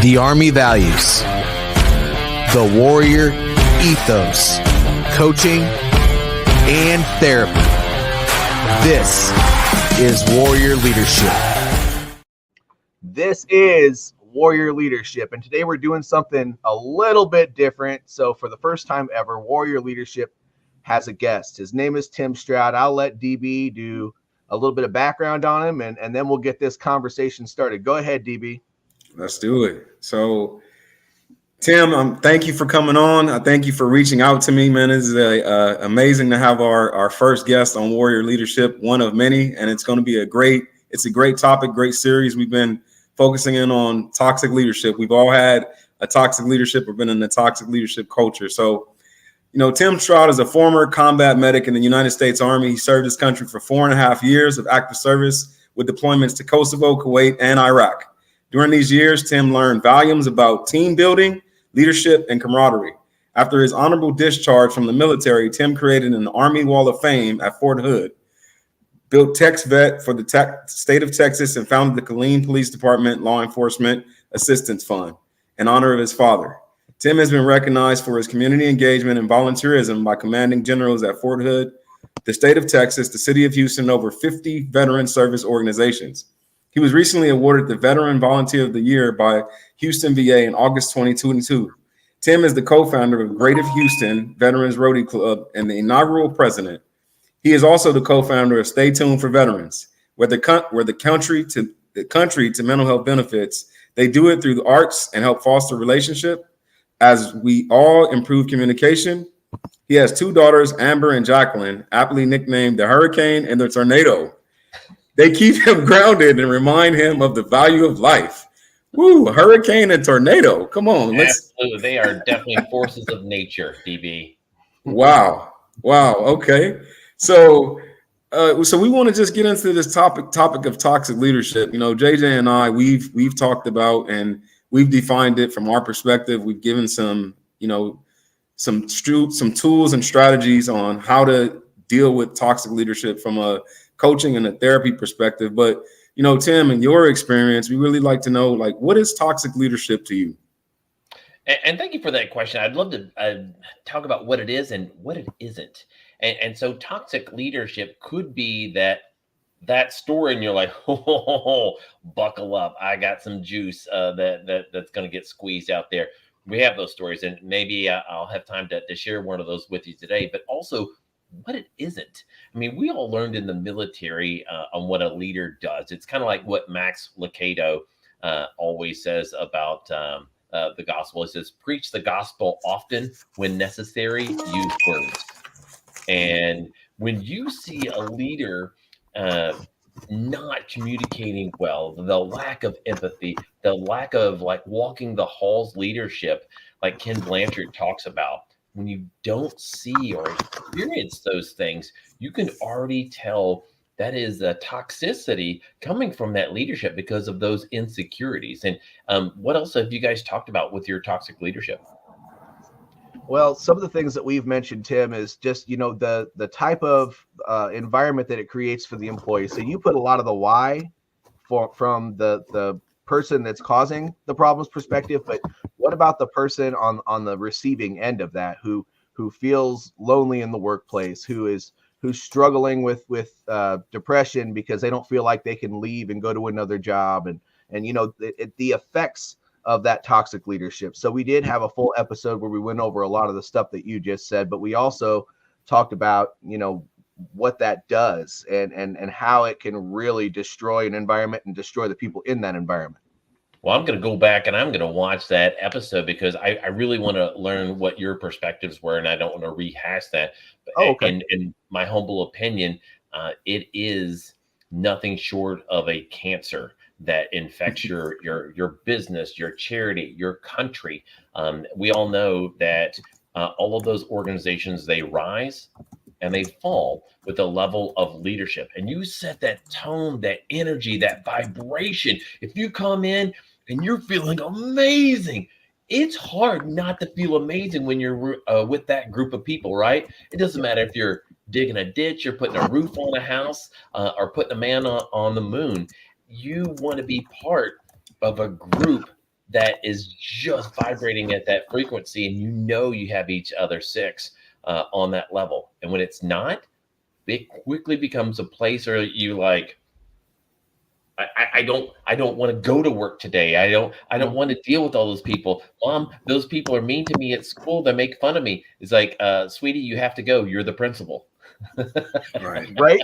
The Army values, the Warrior ethos, coaching, and therapy. This is Warrior Leadership. This is Warrior Leadership, and today we're doing something a little bit different. So for the first time ever, Warrior Leadership has a guest. His name is Tim Stroud. I'll let DB do a little bit of background on him, and then we'll get this conversation started. Go ahead, DB. Let's do it. So, Tim, thank you for coming on. I thank you for reaching out to me, man. It's amazing to have our first guest on Warrior Leadership, one of many, and it's going to be a great topic, great series. We've been focusing in on toxic leadership. We've all had a toxic leadership or been in a toxic leadership culture. So, Tim Stroud is a former combat medic in the United States Army. He served his country for 4.5 years of active service with deployments to Kosovo, Kuwait, and Iraq. During these years, Tim learned volumes about team building, leadership, and camaraderie. After his honorable discharge from the military, Tim created an Army Wall of Fame at Fort Hood, built TexVet for the state of Texas, and founded the Killeen Police Department Law Enforcement Assistance Fund in honor of his father. Tim has been recognized for his community engagement and volunteerism by commanding generals at Fort Hood, the state of Texas, the city of Houston, and over 50 veteran service organizations. He was recently awarded the Veteran Volunteer of the Year by Houston VA in August 2022. Tim is the co-founder of Great of Houston Veterans Rotary Club and the inaugural president. He is also the co-founder of Stay Tuned for Veterans, where the country to mental health benefits. They do it through the arts and help foster relationship as we all improve communication. He has two daughters, Amber and Jacqueline, aptly nicknamed the Hurricane and the Tornado. They keep him grounded and remind him of the value of life. Woo, hurricane and tornado. Come on. Absolutely. They are definitely forces of nature, DB. Wow. Okay. So we want to just get into this topic of toxic leadership. JJ and I, we've talked about and we've defined it from our perspective. We've given some tools and strategies on how to deal with toxic leadership from a coaching and a therapy perspective. But, Tim, in your experience, we really like to know, what is toxic leadership to you? And thank you for that question. I'd love to talk about what it is and what it isn't. And so toxic leadership could be that story and you're like, oh, buckle up. I got some juice that's going to get squeezed out there. We have those stories, and maybe I'll have time to share one of those with you today, but also what it isn't. I mean, we all learned in the military on what a leader does. It's kind of like what Max Lucado always says about the gospel. It says, preach the gospel often, when necessary, use words. And when you see a leader not communicating well, the lack of empathy, the lack of walking the halls leadership, like Ken Blanchard talks about, when you don't see or experience those things, you can already tell that is a toxicity coming from that leadership because of those insecurities. And what else have you guys talked about with your toxic leadership? Well, some of the things that we've mentioned, Tim, is just, the type of environment that it creates for the employee. So you put a lot of the why from the person that's causing the problem's perspective, but what about the person on the receiving end of that who feels lonely in the workplace, who's struggling with depression because they don't feel like they can leave and go to another job, and the effects of that toxic leadership. So we did have a full episode where we went over a lot of the stuff that you just said, but we also talked about what that does and how it can really destroy an environment and destroy the people in that environment. Well, I'm going to go back and I'm going to watch that episode because I really want to learn what your perspectives were, and I don't want to rehash that. Okay. In my humble opinion, it is nothing short of a cancer that infects your business, your charity, your country. We all know that all of those organizations, they rise and they fall with a level of leadership. And you set that tone, that energy, that vibration. If you come in and you're feeling amazing, it's hard not to feel amazing when you're with that group of people, right? It doesn't matter if you're digging a ditch, you're putting a roof on a house, or putting a man on the moon. You want to be part of a group that is just vibrating at that frequency, and you know you have each other six on that level. And when it's not, it quickly becomes a place where you like, I don't want to go to work today. I don't want to deal with all those people. Mom, those people are mean to me at school. They make fun of me. It's like, sweetie, you have to go. You're the principal. Right.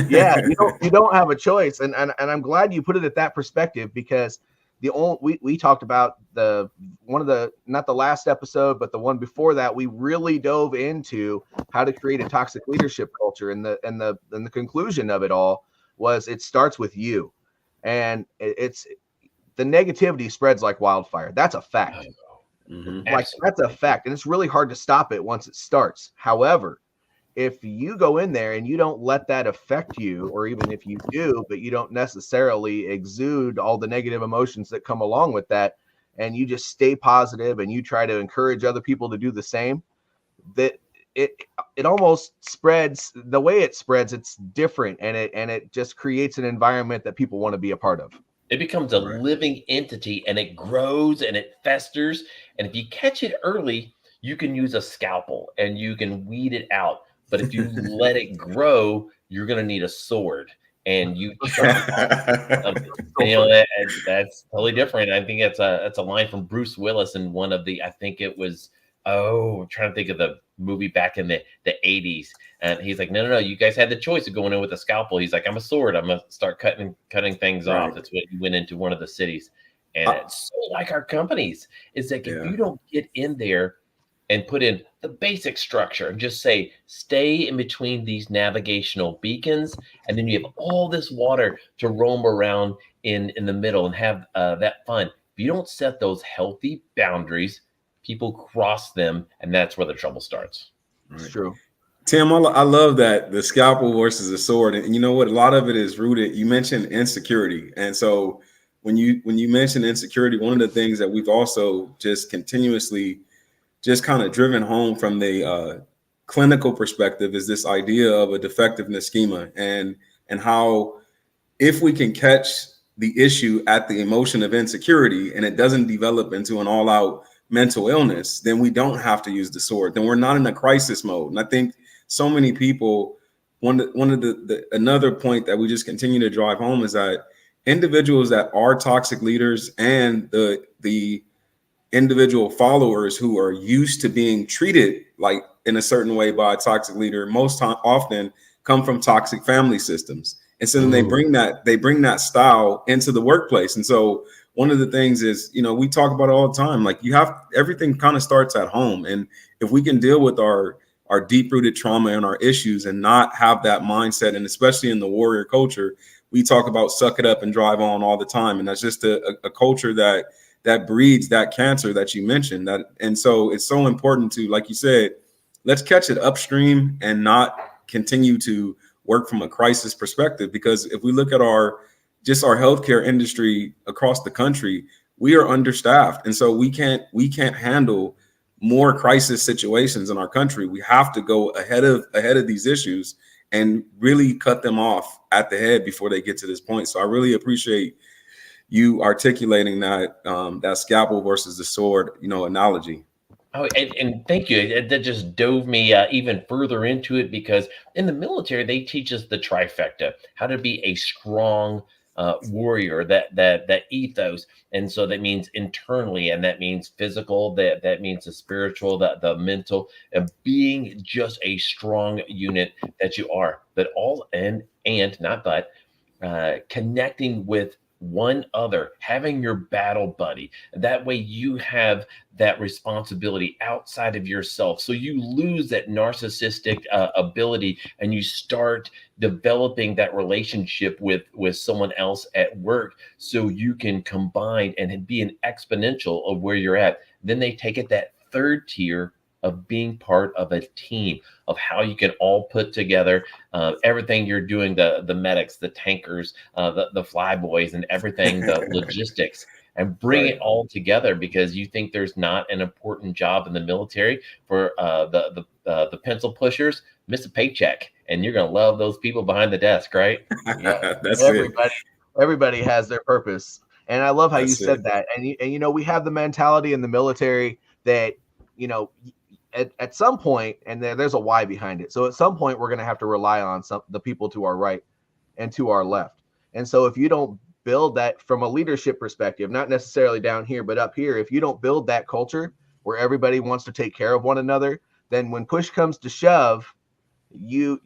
Yeah. You don't have a choice. And I'm glad you put it at that perspective, because we talked about not the last episode, but the one before that, we really dove into how to create a toxic leadership culture. And the conclusion of it all was it starts with you. And it's the negativity spreads like wildfire. That's a fact. Mm-hmm. Like, that's a fact. And it's really hard to stop it once it starts. However, if you go in there and you don't let that affect you, or even if you do, but you don't necessarily exude all the negative emotions that come along with that, and you just stay positive and you try to encourage other people to do the same, that it almost spreads. The way it spreads, it's different, and it just creates an environment that people want to be a part of. It becomes a living entity, and it grows and it festers. And if you catch it early, you can use a scalpel and you can weed it out. But if you let it grow, you're going to need a sword, and you chop off. That's totally different. I think that's a line from Bruce Willis in one of the, I think it was, I'm trying to think of the movie back in the 80s. And he's like, no, you guys had the choice of going in with a scalpel. He's like, I'm a sword. I'm going to start cutting things off. That's what he went into one of the cities. And it's so like our companies. It's like, if you don't get in there and put in the basic structure and just say, stay in between these navigational beacons, and then you have all this water to roam around in the middle and have that fun. If you don't set those healthy boundaries, people cross them, and that's where the trouble starts. It's true. Tim, I love that, the scalpel versus the sword. And you know what? A lot of it is rooted. You mentioned insecurity. And so when you mention insecurity, one of the things that we've also just continuously just kind of driven home from the clinical perspective is this idea of a defectiveness schema, and how if we can catch the issue at the emotion of insecurity and it doesn't develop into an all-out mental illness, then we don't have to use the sword. Then we're not in a crisis mode. And I think so many people, another point that we just continue to drive home is that individuals that are toxic leaders and the individual followers who are used to being treated like in a certain way by a toxic leader often come from toxic family systems. And so then they bring that style into the workplace. And so one of the things is, we talk about it all the time, like everything kind of starts at home. And if we can deal with our deep rooted trauma and our issues and not have that mindset, and especially in the warrior culture, we talk about suck it up and drive on all the time. And that's just a culture that breeds that cancer that you mentioned. And so it's so important to, like you said, let's catch it upstream and not continue to work from a crisis perspective. Because if we look at our healthcare industry across the country, we are understaffed. And so we can't handle more crisis situations in our country. We have to go ahead of these issues and really cut them off at the head before they get to this point. So I really appreciate you articulating that scalpel versus the sword, analogy. Oh, and thank you. That just dove me even further into it, because in the military, they teach us the trifecta, how to be a strong warrior, that ethos. And so that means internally, and that means physical, that means the spiritual, the mental, and being just a strong unit that you are. But connecting with one other, having your battle buddy. That way you have that responsibility outside of yourself. So you lose that narcissistic ability, and you start developing that relationship with someone else at work, so you can combine and be an exponential of where you're at. Then they take it that third tier of being part of a team, of how you can all put together everything you're doing, the medics, the tankers, the flyboys, and everything, the logistics, and bring it all together, because you think there's not an important job in the military for the pencil pushers. Miss a paycheck, and you're going to love those people behind the desk, right? That's everybody has their purpose. And I love how you That's said it. that. And you know, we have the mentality in the military that, you know, at some point, and there's a why behind it. So at some point, we're going to have to rely on the people to our right and to our left. And so if you don't build that from a leadership perspective, not necessarily down here, but up here, if you don't build that culture where everybody wants to take care of one another, then when push comes to shove, you're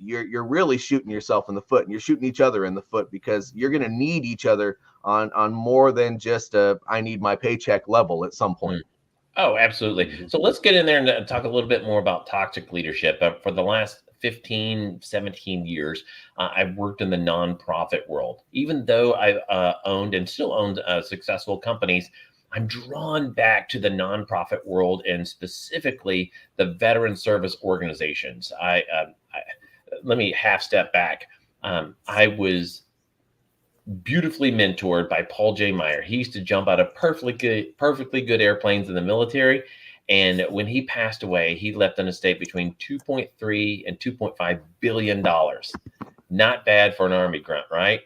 really shooting yourself in the foot, and you're shooting each other in the foot, because you're going to need each other on more than just I need my paycheck level at some point. Oh, absolutely. So let's get in there and talk a little bit more about toxic leadership. For the last 15, 17 years, I've worked in the nonprofit world. Even though I've owned and still own successful companies, I'm drawn back to the nonprofit world, and specifically the veteran service organizations. Let me half step back. I was beautifully mentored by Paul J. Meyer. He used to jump out of perfectly good airplanes in the military. And when he passed away, he left an estate between $2.3 and $2.5 billion. Not bad for an Army grunt, right?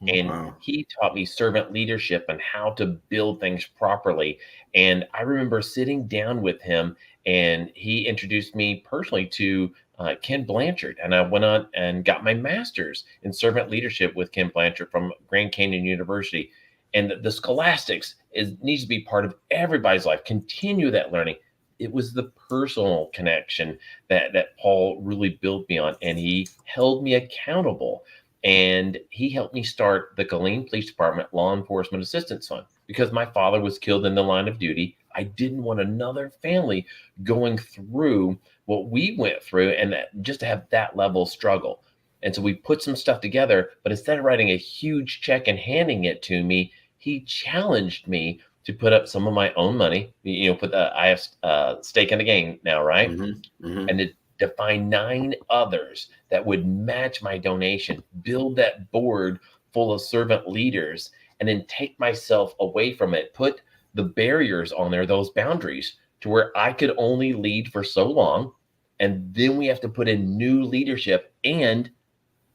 And he taught me servant leadership and how to build things properly. And I remember sitting down with him, and he introduced me personally to Ken Blanchard. And I went on and got my master's in servant leadership with Ken Blanchard from Grand Canyon University. And the scholastics needs to be part of everybody's life. Continue that learning. It was the personal connection that Paul really built me on, and he held me accountable. And he helped me start the Killeen Police Department Law Enforcement Assistance Fund, because my father was killed in the line of duty. I didn't want another family going through what we went through, and just to have that level of struggle. And so we put some stuff together, but instead of writing a huge check and handing it to me, he challenged me to put up some of my own money. I have stake in the game now, right? And to find 9 others that would match my donation, build that board full of servant leaders, and then take myself away from it, put the barriers on there, those boundaries, to where I could only lead for so long. And then we have to put in new leadership, and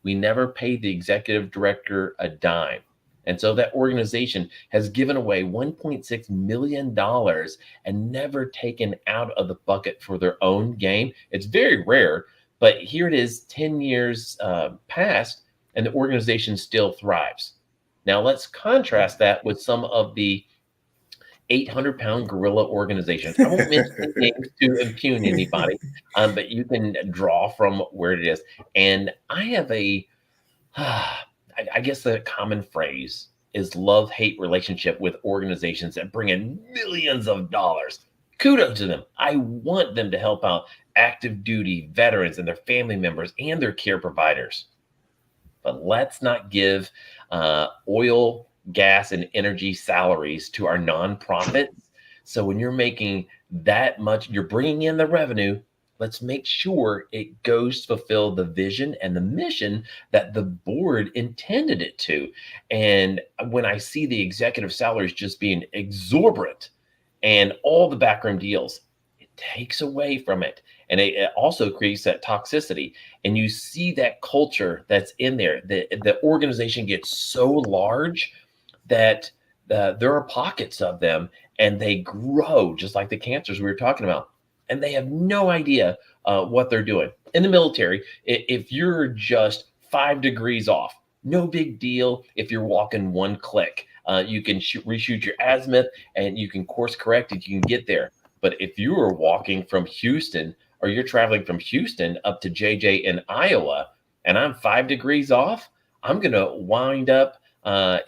we never paid the executive director a dime. And so that organization has given away $1.6 million and never taken out of the bucket for their own game. It's very rare, but here it is 10 years past, and the organization still thrives. Now let's contrast that with some of the 800-pound gorilla organizations. I won't mention names to impugn anybody, but you can draw from where it is. And I have I guess the common phrase is love-hate relationship with organizations that bring in millions of dollars. Kudos to them. I want them to help out active duty veterans and their family members and their care providers. But let's not give oil, gas, and energy salaries to our nonprofits. So when you're making that much, you're bringing in the revenue, let's make sure it goes to fulfill the vision and the mission that the board intended it to. And when I see the executive salaries just being exorbitant and all the backroom deals, it takes away from it. And it also creates that toxicity. And you see that culture that's in there. The organization gets so large that there are pockets of them, and they grow just like the cancers we were talking about. And they have no idea what they're doing. In the military, if you're just 5 degrees off, no big deal. If you're walking 1 click, you can reshoot your azimuth, and you can course correct it. You can get there. But if you are walking from Houston, or you're traveling from Houston up to JJ in Iowa, and I'm 5 degrees off, I'm going to wind up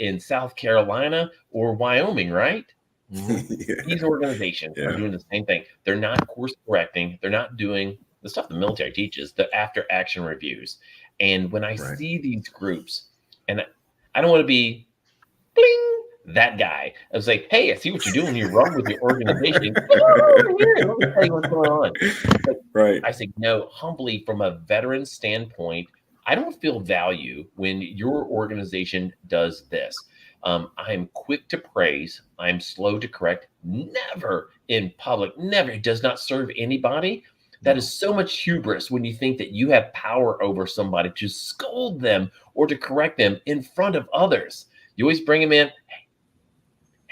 in South Carolina or Wyoming, right? These organizations are doing the same thing. They're not course correcting. They're not doing the stuff the military teaches, the after action reviews. And when I see these groups, and I don't want to be that guy. I was like, hey, I see what you're doing. You're wrong with your organization. Come on over here. Let me tell you what's going on. But I say, no, humbly, from a veteran standpoint, I don't feel value when your organization does this. I'm quick to praise. I'm slow to correct. Never in public. Never. It does not serve anybody. That is so much hubris when you think that you have power over somebody to scold them or to correct them in front of others. You always bring them in. Hey,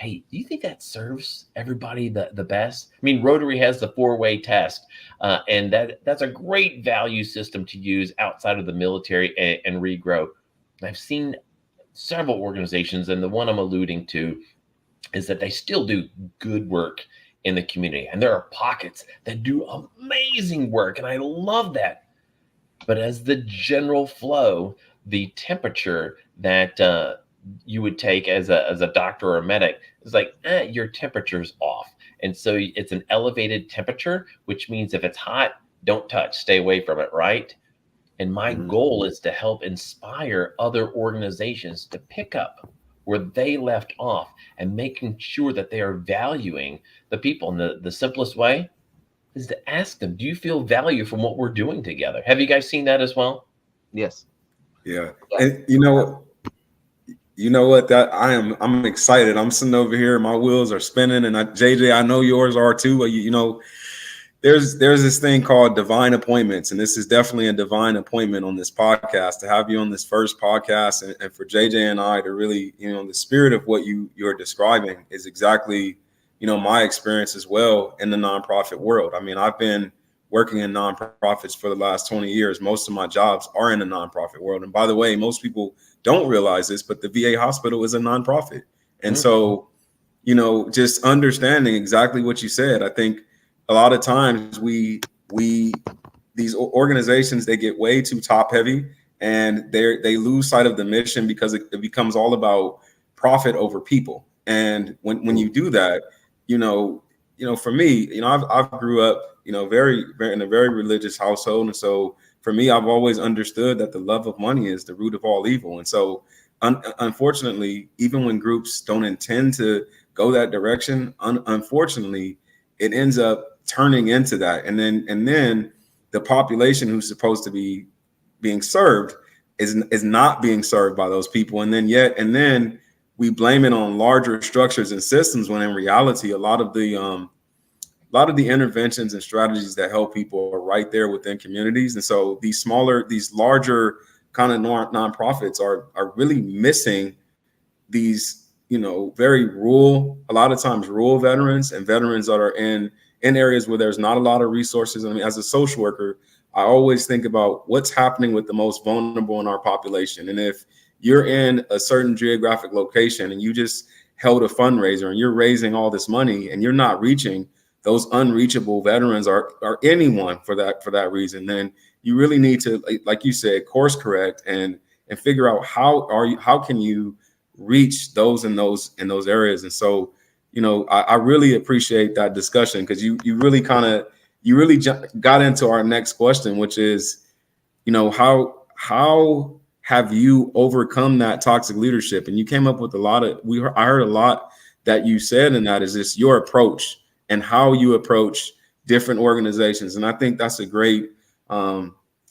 hey, do you think that serves everybody the best? I mean, Rotary has the 4-way test, and that's a great value system to use outside of the military and regrow. I've seen several organizations, and the one I'm alluding to is that they still do good work in the community. And there are pockets that do amazing work, and I love that. But as the general flow, the temperature that you would take as a doctor or a medic is like, your temperature's off. And so it's an elevated temperature, which means if it's hot, don't touch, stay away from it, right? And my goal is to help inspire other organizations to pick up where they left off and making sure that they are valuing the people. And the simplest way is to ask them, do you feel value from what we're doing together? Have you guys seen that as well? Yes. Yeah. And you know what, that I'm excited. I'm sitting over here, my wheels are spinning, and JJ, I know yours are too. You know, there's this thing called divine appointments, and this is definitely a divine appointment on this podcast to have you on this first podcast, and for JJ and I to really, you know, the spirit of what you're describing is exactly, you know, my experience as well in the nonprofit world. I mean, I've been working in nonprofits for the last 20 years. Most of my jobs are in the nonprofit world. And by the way, most people don't realize this, but the VA hospital is a nonprofit. And so, you know, just understanding exactly what you said, I think a lot of times these organizations, they get way too top heavy, and they lose sight of the mission because it becomes all about profit over people. And when you do that, you know, for me, you know, I've grew up, you know, very in a very religious household. And so for me, I've always understood that the love of money is the root of all evil. And so unfortunately, even when groups don't intend to go that direction, unfortunately, it ends up turning into that. And then the population who's supposed to be being served is not being served by those people. And then we blame it on larger structures and systems, when in reality, a lot of the interventions and strategies that help people are right there within communities. And so these larger kind of nonprofits are really missing these, you know, very rural, a lot of times rural veterans and veterans that are in areas where there's not a lot of resources. I mean, as a social worker, I always think about what's happening with the most vulnerable in our population. And if you're in a certain geographic location and you just held a fundraiser and you're raising all this money and you're not reaching those unreachable veterans or anyone for that reason, then you really need to, like you said, course correct and figure out how can you reach those in those areas. And so, you know, I really appreciate that discussion, because you really got into our next question, which is, you know, how have you overcome that toxic leadership? And you came up with I heard a lot that you said, and that is just your approach and how you approach different organizations. And I think that's a great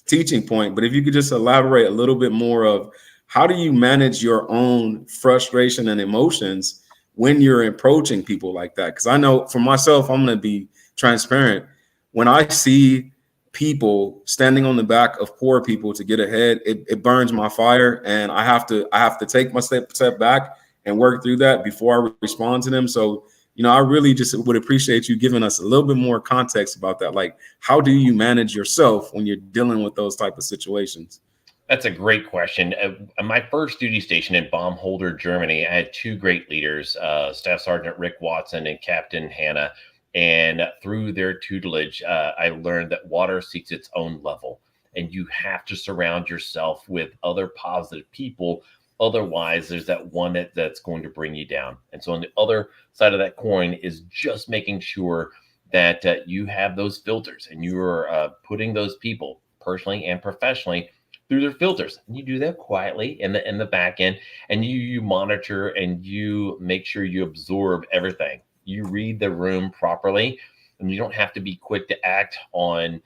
teaching point. But if you could just elaborate a little bit more of how do you manage your own frustration and emotions when you're approaching people like that? Because I know for myself, I'm going to be transparent. When I see people standing on the back of poor people to get ahead, it burns my fire, and I have to take my step back and work through that before I respond to them. So, you know, I really just would appreciate you giving us a little bit more context about that. Like, how do you manage yourself when you're dealing with those type of situations? That's a great question. My first duty station in Baumholder, Germany, I had two great leaders, Staff Sergeant Rick Watson and Captain Hannah. And through their tutelage, I learned that water seeks its own level, and you have to surround yourself with other positive people. Otherwise, there's that one that's going to bring you down. And so on the other side of that coin is just making sure that you have those filters, and you are putting those people personally and professionally through their filters. And you do that quietly in the back end, and you monitor and you make sure you absorb everything. You read the room properly, and you don't have to be quick to act on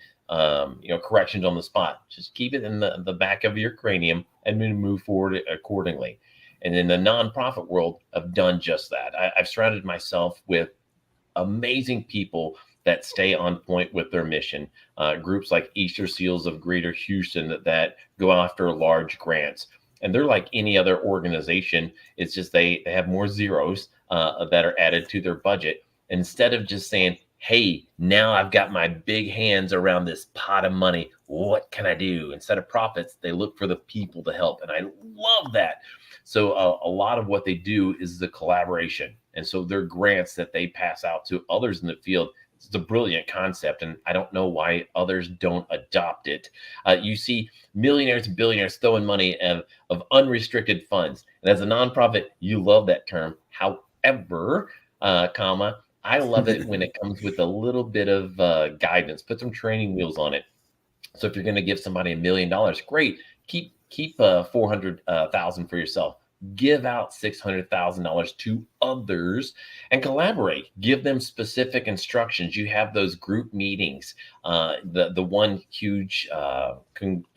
corrections on the spot. Just keep it in the back of your cranium and then move forward accordingly. And in the nonprofit world, I've done just that. I've surrounded myself with amazing people that stay on point with their mission. Groups like Easter Seals of Greater Houston that go after large grants. And they're like any other organization. It's just they have more zeros that are added to their budget. Instead of just saying, hey, now I've got my big hands around this pot of money. What can I do? Instead of profits, they look for the people to help. And I love that. So a lot of what they do is the collaboration. And so their grants that they pass out to others in the field. It's a brilliant concept, and I don't know why others don't adopt it. You see millionaires and billionaires throwing money of unrestricted funds. And as a nonprofit, you love that term. However, I love it when it comes with a little bit of guidance. Put some training wheels on it. So if you're going to give somebody $1 million, great. Keep 400,000 for yourself. Give out $600,000 to others and collaborate. Give them specific instructions. You have those group meetings, the one huge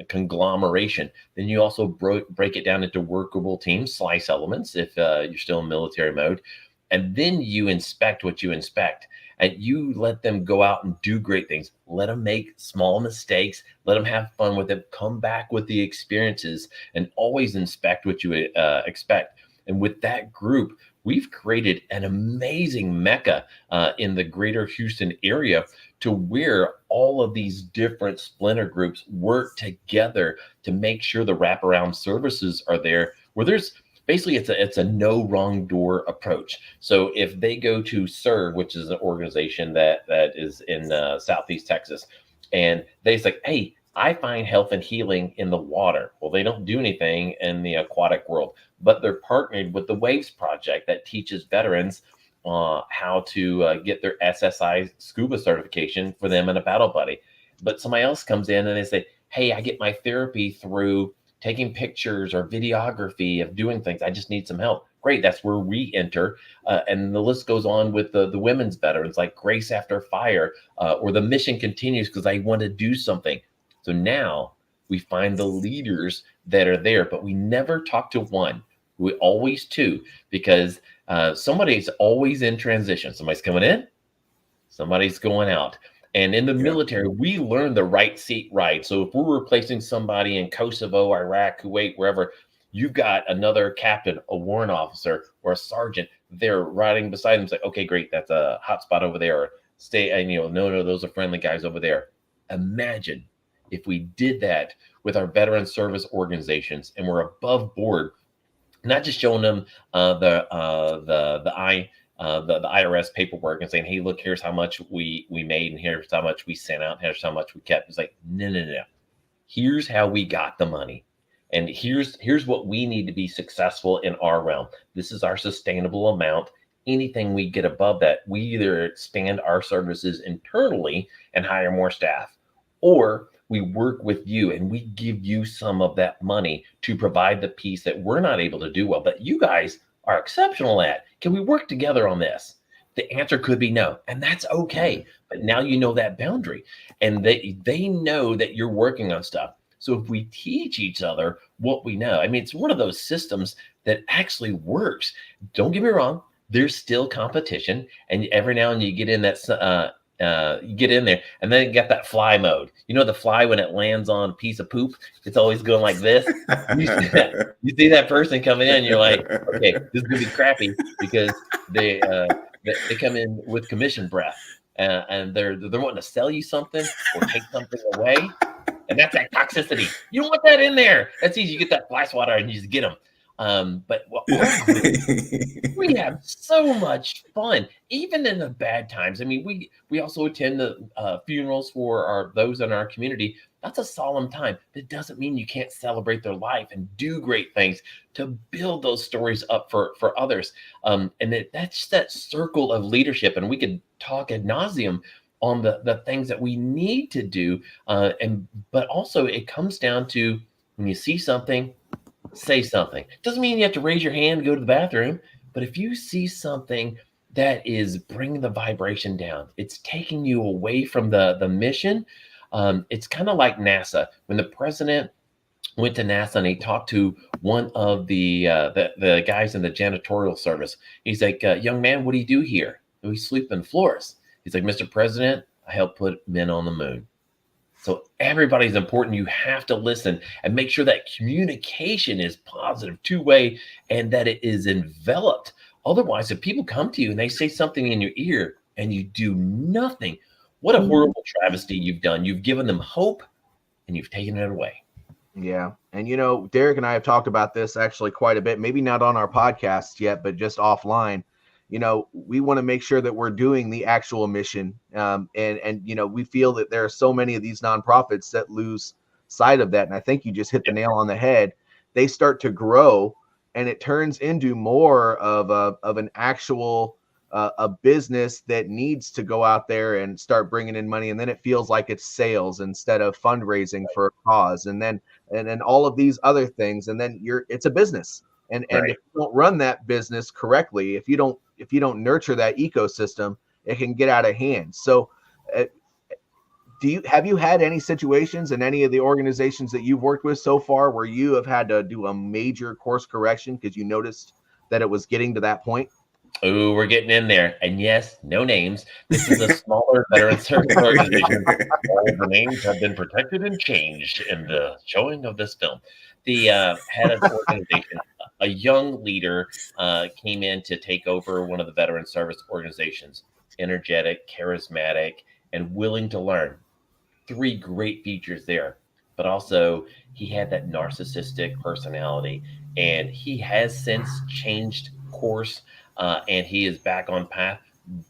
conglomeration. Then you also break it down into workable teams, slice elements if you're still in military mode. And then you inspect what you inspect. And you let them go out and do great things. Let them make small mistakes. Let them have fun with it. Come back with the experiences and always inspect what you expect. And with that group, we've created an amazing mecca in the greater Houston area to where all of these different splinter groups work together to make sure the wraparound services are there, where there's basically, it's a no wrong door approach. So if they go to SERVE, which is an organization that is in Southeast Texas, and they say, hey, I find health and healing in the water. Well, they don't do anything in the aquatic world, but they're partnered with the Waves Project that teaches veterans how to get their SSI scuba certification for them and a battle buddy. But somebody else comes in and they say, hey, I get my therapy through taking pictures or videography of doing things. I just need some help. Great. That's where we enter. And the list goes on with the women's veterans like Grace After Fire, or the mission continues because I want to do something. So now we find the leaders that are there, but we never talk to one. We always two, because somebody's always in transition. Somebody's coming in, somebody's going out. And in the military, we learn the right seat ride. So if we're replacing somebody in Kosovo, Iraq, Kuwait, wherever, you've got another captain, a warrant officer, or a sergeant there riding beside them. It's like, okay, great, that's a hot spot over there. Or stay, and no, those are friendly guys over there. Imagine if we did that with our veteran service organizations, and we're above board, not just showing them the IRS paperwork and saying, hey, look, here's how much we made, and here's how much we sent out, and here's how much we kept. It's like, no. Here's how we got the money. And here's what we need to be successful in our realm. This is our sustainable amount. Anything we get above that, we either expand our services internally and hire more staff, or we work with you and we give you some of that money to provide the piece that we're not able to do well, but you guys are exceptional at. Can we work together on this? The answer could be no, and that's okay. But now you know that boundary, and they know that you're working on stuff. So if we teach each other what we know, I mean, it's one of those systems that actually works. Don't get me wrong. There's still competition, and every now and then you get in that you get in there, and then you get that fly mode. You know, the fly, when it lands on a piece of poop, it's always going like this. You see that person coming in, you're like, okay, this is gonna be crappy, because they come in with commission breath, and they're wanting to sell you something or take something away, and that's that toxicity. You don't want that in there. That's easy. You get that fly swatter and you just get them. But we have so much fun, even in the bad times. I mean, we also attend the funerals for those in our community. That's a solemn time. It doesn't mean you can't celebrate their life and do great things to build those stories up for others. And that's that circle of leadership. And we could talk ad nauseum on the things that we need to do. But also it comes down to, when you see something, say something. Doesn't mean you have to raise your hand, go to the bathroom, but if you see something that is bringing the vibration down, it's taking you away from the mission. It's kind of like NASA. When the president went to NASA and he talked to one of the guys in the janitorial service, he's like, young man, what do you do here? We sleep in floors. He's like, Mr. President, I help put men on the moon. It's So everybody's important. You have to listen and make sure that communication is positive, two-way, and that it is enveloped. Otherwise, if people come to you and they say something in your ear and you do nothing, what a horrible travesty you've done. You've given them hope and you've taken it away. Yeah. And, Derek and I have talked about this actually quite a bit, maybe not on our podcast yet, but just offline. We want to make sure that we're doing the actual mission. And we feel that there are so many of these nonprofits that lose sight of that. And I think you just hit the nail on the head. They start to grow and it turns into more of an actual a business that needs to go out there and start bringing in money. And then it feels like it's sales instead of fundraising for a cause. And then all of these other things. And then it's a business. And if you don't run that business correctly, if you don't nurture that ecosystem, it can get out of hand. So have you had any situations in any of the organizations that you've worked with so far where you have had to do a major course correction because you noticed that it was getting to that point? Oh, we're getting in there. And yes, no names. This is a smaller veteran service organization. All the names have been protected and changed in the showing of this film. The head of the organization, a young leader, came in to take over one of the veteran service organizations. Energetic, charismatic, and willing to learn. 3 great features there. But also, he had that narcissistic personality. And he has since changed course. And he is back on path,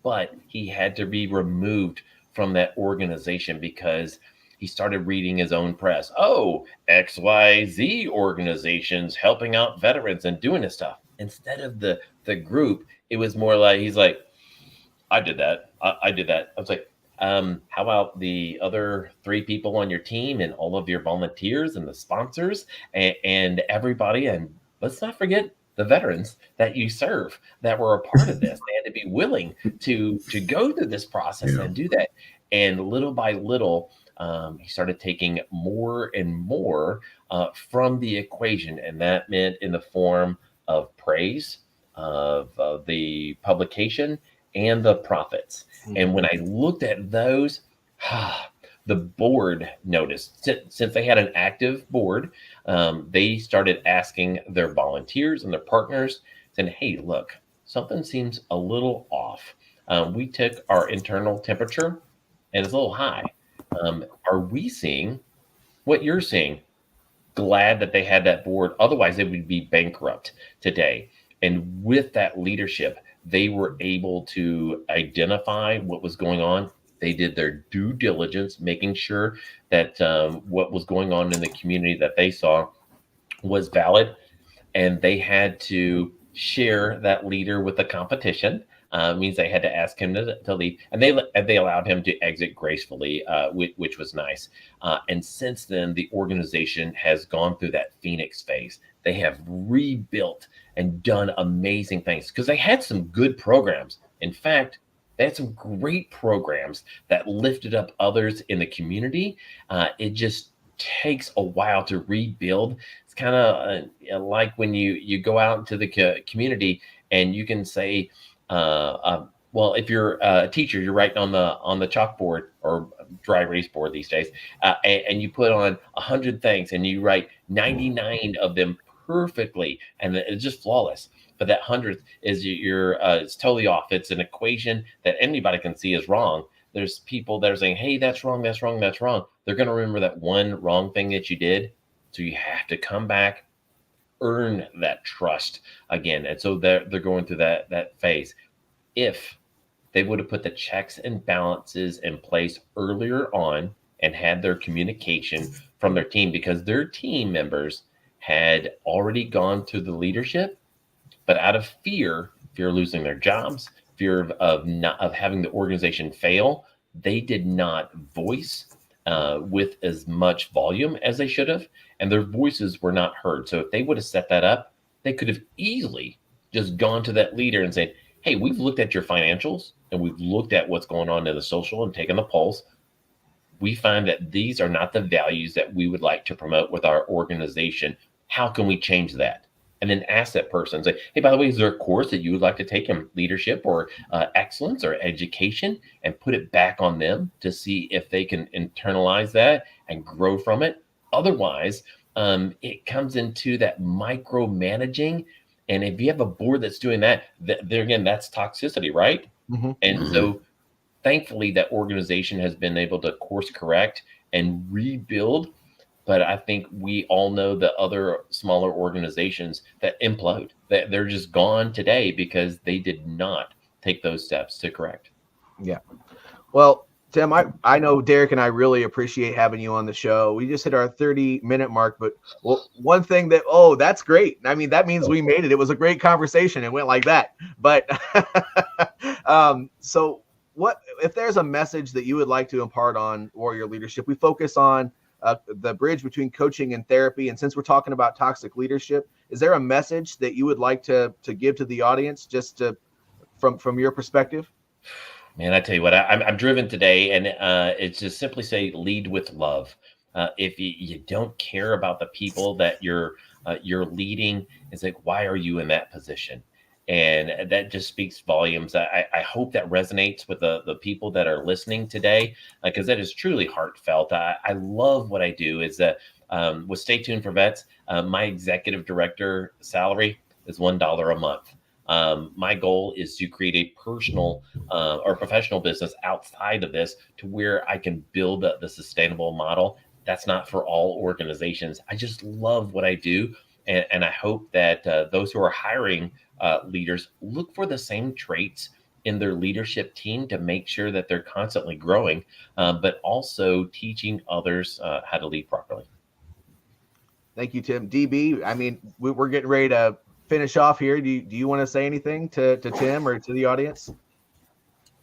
but he had to be removed from that organization because he started reading his own press. Oh, XYZ organizations helping out veterans and doing this stuff. Instead of the group, it was more like, he's like, I did that. I did that. I was like, how about the other 3 people on your team and all of your volunteers and the sponsors and everybody? And let's not forget the veterans that you serve that were a part of this. They had to be willing to go through this process and do that. And little by little, he started taking more and more from the equation. And that meant in the form of praise, of the publication, and the profits. And when I looked at those, the board noticed, since they had an active board, they started asking their volunteers and their partners, saying, hey, look, something seems a little off. We took our internal temperature and it's a little high. Are we seeing what you're seeing? Glad that they had that board. Otherwise, they would be bankrupt today. And with that leadership, they were able to identify what was going on. They did their due diligence, making sure that what was going on in the community that they saw was valid. And they had to share that leader with the competition. Means they had to ask him to leave. And they allowed him to exit gracefully, which was nice. And since then, the organization has gone through that Phoenix phase. They have rebuilt and done amazing things because they had some good programs. In fact, they had some great programs that lifted up others in the community. It just takes a while to rebuild. It's kind of like when you go out into the community and you can say, well, if you're a teacher, you're writing on the chalkboard or dry erase board these days, and you put on 100 things and you write 99 of them perfectly, and it's just flawless. But that 100th is it's totally off. It's an equation that anybody can see is wrong. There's people that are saying, hey, that's wrong, that's wrong, that's wrong. They're going to remember that one wrong thing that you did. So you have to come back, earn that trust again. And so they're going through that phase. If they would have put the checks and balances in place earlier on and had their communication from their team, because their team members had already gone through the leadership, but out of fear of losing their jobs, fear of having the organization fail, they did not voice with as much volume as they should have, and their voices were not heard. So if they would have set that up, they could have easily just gone to that leader and said, hey, we've looked at your financials and we've looked at what's going on in the social and taken the pulse. We find that these are not the values that we would like to promote with our organization. How can we change that? and then ask that person, say, hey, by the way, is there a course that you would like to take in leadership or excellence or education, and put it back on them to see if they can internalize that and grow from it. Otherwise, it comes into that micromanaging. And if you have a board that's doing that, there again, that's toxicity, right? Mm-hmm. And so thankfully that organization has been able to course correct and rebuild. But I think we all know that other smaller organizations that implode, that they're just gone today because they did not take those steps to correct. Yeah. Well, Tim, I know Derek and I really appreciate having you on the show. We just hit our 30-minute mark, but one thing that's great. I mean, that means we made it. It was a great conversation. It went like that. But so what if there's a message that you would like to impart on Warrior Leadership? We focus on the bridge between coaching and therapy. And since we're talking about toxic leadership, is there a message that you would like to give to the audience, just from your perspective? Man, I tell you what, I'm driven today, and it's just simply say, lead with love. If you don't care about the people that you're leading, it's like, why are you in that position? And that just speaks volumes. I hope that resonates with the people that are listening today, because that is truly heartfelt. I love what I do. Is that with Stay Tuned for Vets, my executive director salary is $1 a month. My goal is to create a personal or professional business outside of this, to where I can build the sustainable model. That's not for all organizations. I just love what I do. And I hope that those who are hiring leaders look for the same traits in their leadership team to make sure that they're constantly growing, but also teaching others how to lead properly. Thank you, Tim. DB, I mean, we're getting ready to finish off here. Do you want to say anything to Tim or to the audience?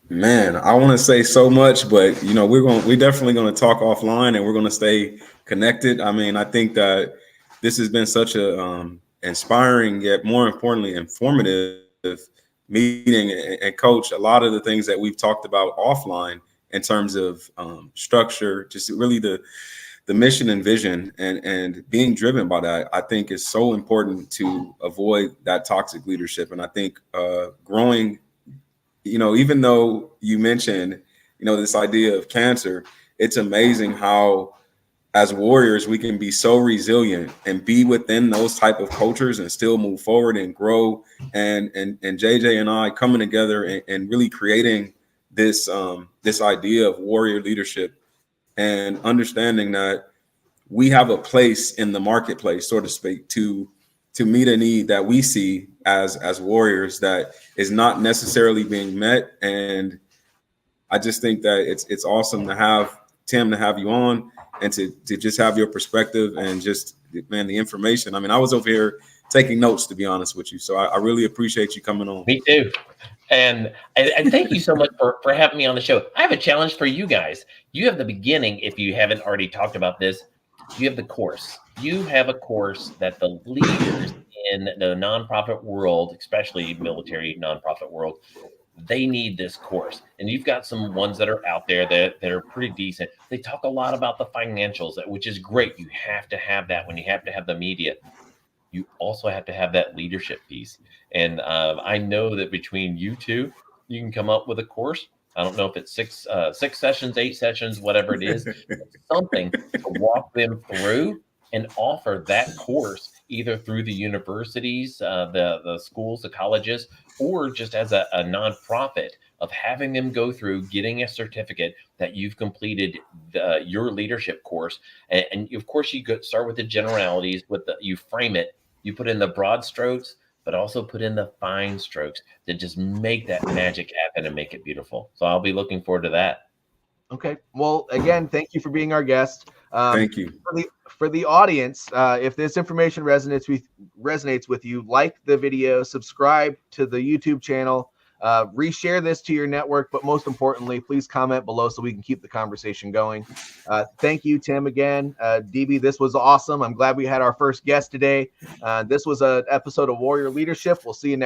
Man, I want to say so much, but we're definitely going to talk offline, and we're going to stay connected. I mean, I think that this has been such a inspiring, yet more importantly, informative meeting. And Coach, a lot of the things that we've talked about offline in terms of structure, just really the mission and vision and being driven by that, I think is so important to avoid that toxic leadership. And I think growing, even though you mentioned, this idea of cancer, it's amazing how as warriors, we can be so resilient and be within those type of cultures and still move forward and grow. And JJ and I coming together and really creating this idea of warrior leadership, and understanding that we have a place in the marketplace, so to speak, to meet a need that we see as warriors that is not necessarily being met. And I just think that it's awesome to have Tim, to have you on, and to just have your perspective and just, man, the information. I mean, I was over here taking notes, to be honest with you. So I really appreciate you coming on. Me too. And thank you so much for having me on the show. I have a challenge for you guys. You have the beginning, if you haven't already talked about this. You have the course. You have a course that the leaders in the nonprofit world, especially military nonprofit world, they need this course. And you've got some ones that are out there that are pretty decent. They talk a lot about the financials, which is great. You have to have that when you have to have the media. You also have to have that leadership piece. And I know that between you two, you can come up with a course. I don't know if it's six sessions, 8 sessions, whatever it is, something to walk them through and offer that course either through the universities, the schools, the colleges, or just as a nonprofit, of having them go through, getting a certificate that you've completed your leadership course. And of course, you could start with the generalities, you frame it, you put in the broad strokes, but also put in the fine strokes to just make that magic happen and make it beautiful. So I'll be looking forward to that. Okay. Well, again, thank you for being our guest. Thank you. For the audience, if this information resonates with you, like the video, subscribe to the YouTube channel, reshare this to your network, but most importantly, please comment below so we can keep the conversation going. Thank you, Tim, again. DB, this was awesome. I'm glad we had our first guest today. This was an episode of Warrior Leadership. We'll see you next